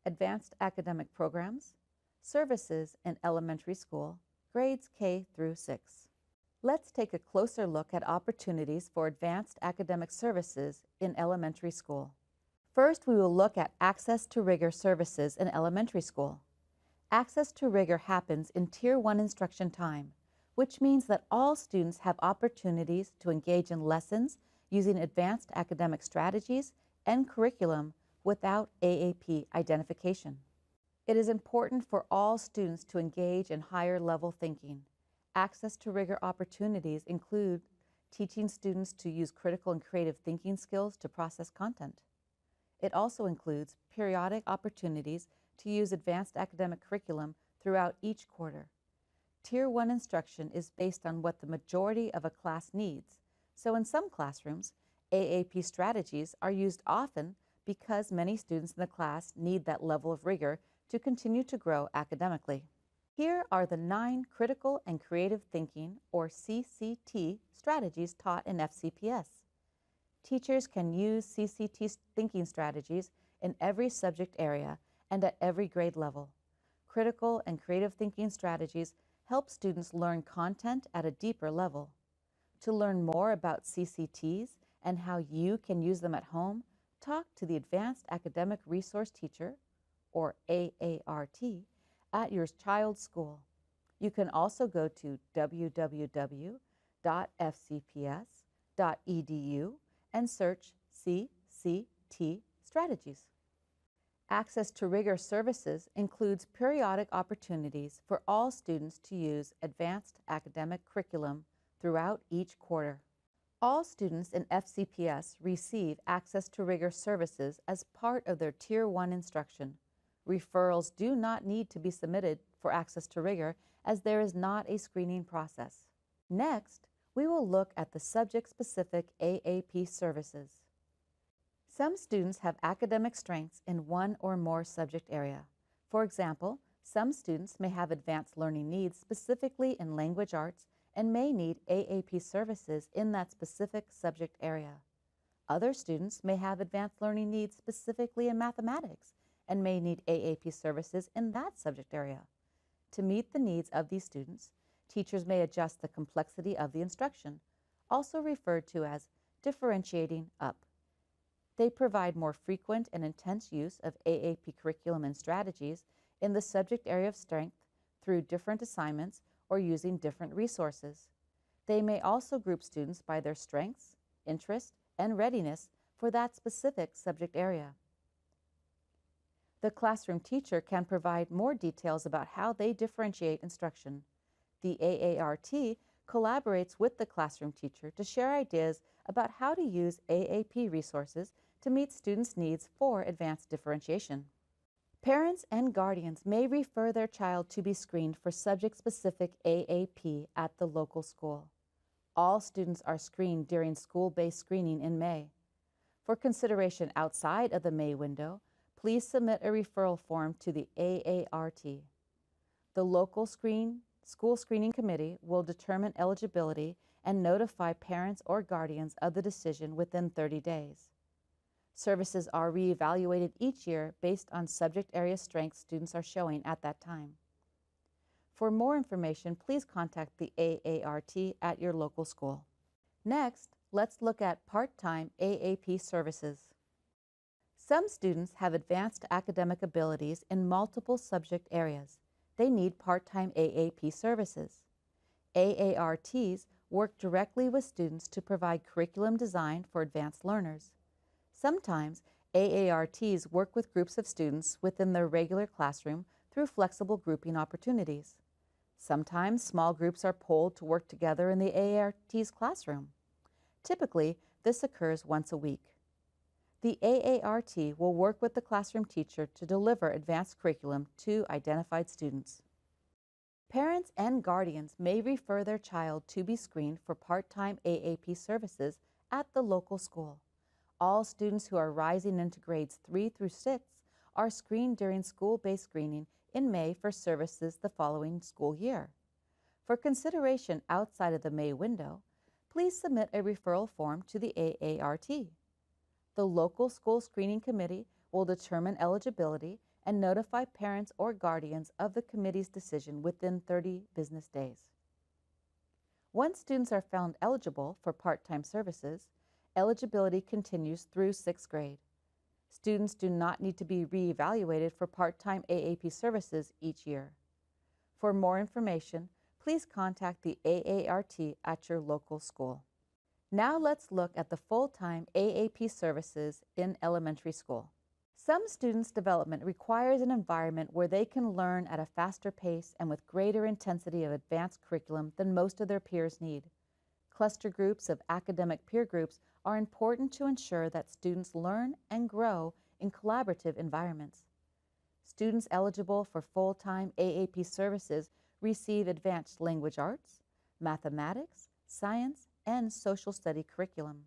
advanced academic programs, services in elementary school, grades K through 6. Let's take a closer look at opportunities for advanced academic services in elementary school. First, we will look at access to rigor services in elementary school. Access to rigor happens in Tier 1 instruction time, which means that all students have opportunities to engage in lessons using advanced academic strategies and curriculum without AAP identification. It is important for all students to engage in higher level thinking. Access to rigor opportunities include teaching students to use critical and creative thinking skills to process content. It also includes periodic opportunities to use advanced academic curriculum throughout each quarter. Tier 1 instruction is based on what the majority of a class needs, so in some classrooms, AAP strategies are used often because many students in the class need that level of rigor to continue to grow academically. Here are the 9 critical and creative thinking, or CCT, strategies taught in FCPS. Teachers can use CCT thinking strategies in every subject area and at every grade level. Critical and creative thinking strategies help students learn content at a deeper level. To learn more about CCTs and how you can use them at home, talk to the Advanced Academic Resource Teacher, or AART, at your child's school. You can also go to www.fcps.edu and search CCT strategies. Access to rigor services includes periodic opportunities for all students to use advanced academic curriculum throughout each quarter. All students in FCPS receive access to rigor services as part of their Tier 1 instruction. Referrals do not need to be submitted for access to rigor as there is not a screening process. Next, we will look at the subject-specific AAP services. Some students have academic strengths in one or more subject area. For example, some students may have advanced learning needs specifically in language arts and may need AAP services in that specific subject area. Other students may have advanced learning needs specifically in mathematics and may need AAP services in that subject area. To meet the needs of these students, teachers may adjust the complexity of the instruction, also referred to as differentiating up. They provide more frequent and intense use of AAP curriculum and strategies in the subject area of strength through different assignments or using different resources. They may also group students by their strengths, interest, and readiness for that specific subject area. The classroom teacher can provide more details about how they differentiate instruction. The AART collaborates with the classroom teacher to share ideas about how to use AAP resources to meet students' needs for advanced differentiation. Parents and guardians may refer their child to be screened for subject-specific AAP at the local school. All students are screened during school-based screening in May. For consideration outside of the May window, please submit a referral form to the AART. The local school screening committee will determine eligibility and notify parents or guardians of the decision within 30 days. Services are reevaluated each year based on subject area strengths students are showing at that time. For more information, please contact the AART at your local school. Next, let's look at part-time AAP services. Some students have advanced academic abilities in multiple subject areas. They need part-time AAP services. AARTs work directly with students to provide curriculum design for advanced learners. Sometimes AARTs work with groups of students within their regular classroom through flexible grouping opportunities. Sometimes small groups are polled to work together in the AART's classroom. Typically, this occurs once a week. The AART will work with the classroom teacher to deliver advanced curriculum to identified students. Parents and guardians may refer their child to be screened for part-time AAP services at the local school. All students who are rising into grades 3 through 6 are screened during school-based screening in May for services the following school year. For consideration outside of the May window, please submit a referral form to the AART. The local school screening committee will determine eligibility and notify parents or guardians of the committee's decision within 30 business days. Once students are found eligible for part-time services, eligibility continues through 6th grade. Students do not need to be reevaluated for part-time AAP services each year. For more information, please contact the AART at your local school. Now let's look at the full-time AAP services in elementary school. Some students' development requires an environment where they can learn at a faster pace and with greater intensity of advanced curriculum than most of their peers need. Cluster groups of academic peer groups are important to ensure that students learn and grow in collaborative environments. Students eligible for full-time AAP services receive advanced language arts, mathematics, science, and social study curriculum.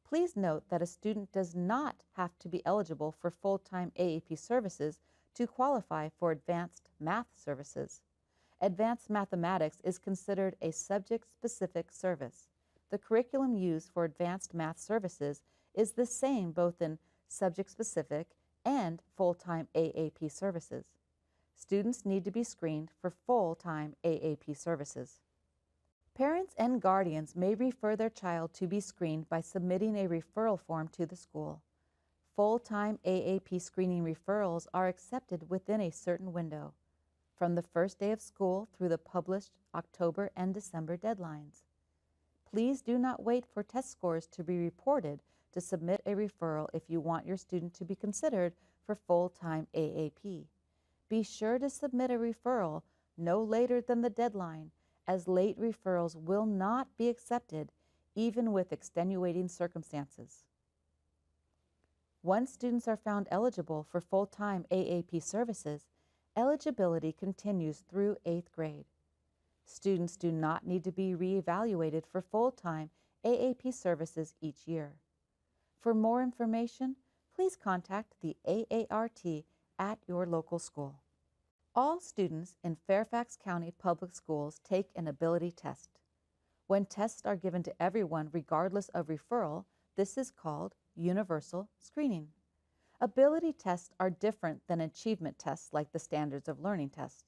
Please note that a student does not have to be eligible for full-time AAP services to qualify for advanced math services. Advanced mathematics is considered a subject-specific service. The curriculum used for advanced math services is the same both in subject-specific and full-time AAP services. Students need to be screened for full-time AAP services. Parents and guardians may refer their child to be screened by submitting a referral form to the school. Full-time AAP screening referrals are accepted within a certain window, from the first day of school through the published October and December deadlines. Please do not wait for test scores to be reported to submit a referral if you want your student to be considered for full-time AAP. Be sure to submit a referral no later than the deadline, as late referrals will not be accepted even with extenuating circumstances. Once students are found eligible for full-time AAP services, eligibility continues through 8th grade. Students do not need to be reevaluated for full-time AAP services each year. For more information, please contact the AART at your local school. All students in Fairfax County Public Schools take an ability test. When tests are given to everyone regardless of referral, this is called universal screening. Ability tests are different than achievement tests like the standards of learning tests.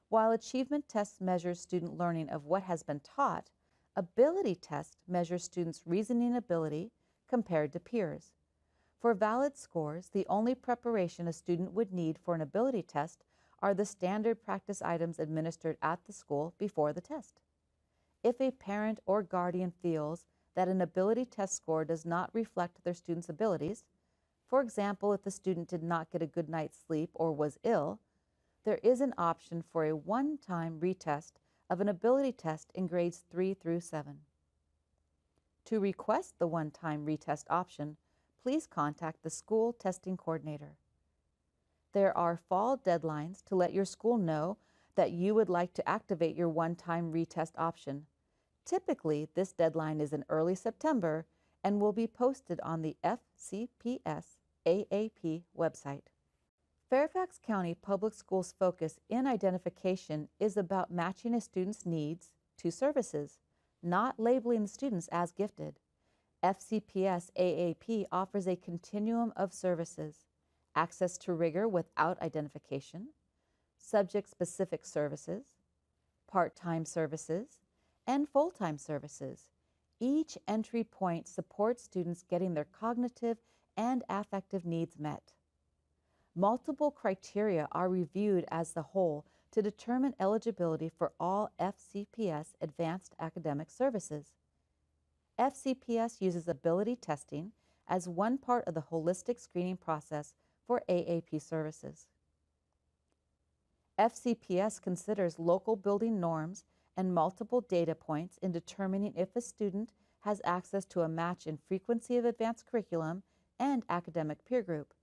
While achievement tests measure student learning of what has been taught, ability tests measure students' reasoning ability compared to peers. For valid scores, the only preparation a student would need for an ability test are the standard practice items administered at the school before the test. If a parent or guardian feels that an ability test score does not reflect their student's abilities, for example, if the student did not get a good night's sleep or was ill, there is an option for a one-time retest of an ability test in grades 3 through 7. To request the one-time retest option, please contact the school testing coordinator. There are fall deadlines to let your school know that you would like to activate your one-time retest option. Typically, this deadline is in early September and will be posted on the FCPS AAP website. Fairfax County Public Schools' focus in identification is about matching a student's needs to services, not labeling the students as gifted. FCPS AAP offers a continuum of services: access to rigor without identification, subject-specific services, part-time services, and full-time services. Each entry point supports students getting their cognitive and affective needs met. Multiple criteria are reviewed as the whole to determine eligibility for all FCPS advanced academic services. FCPS uses ability testing as one part of the holistic screening process for AAP services. FCPS considers local building norms and multiple data points in determining if a student has access to a match in frequency of advanced curriculum and academic peer group.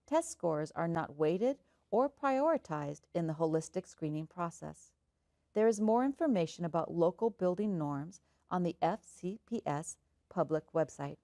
Test scores are not weighted or prioritized in the holistic screening process. There is more information about local building norms on the FCPS public website.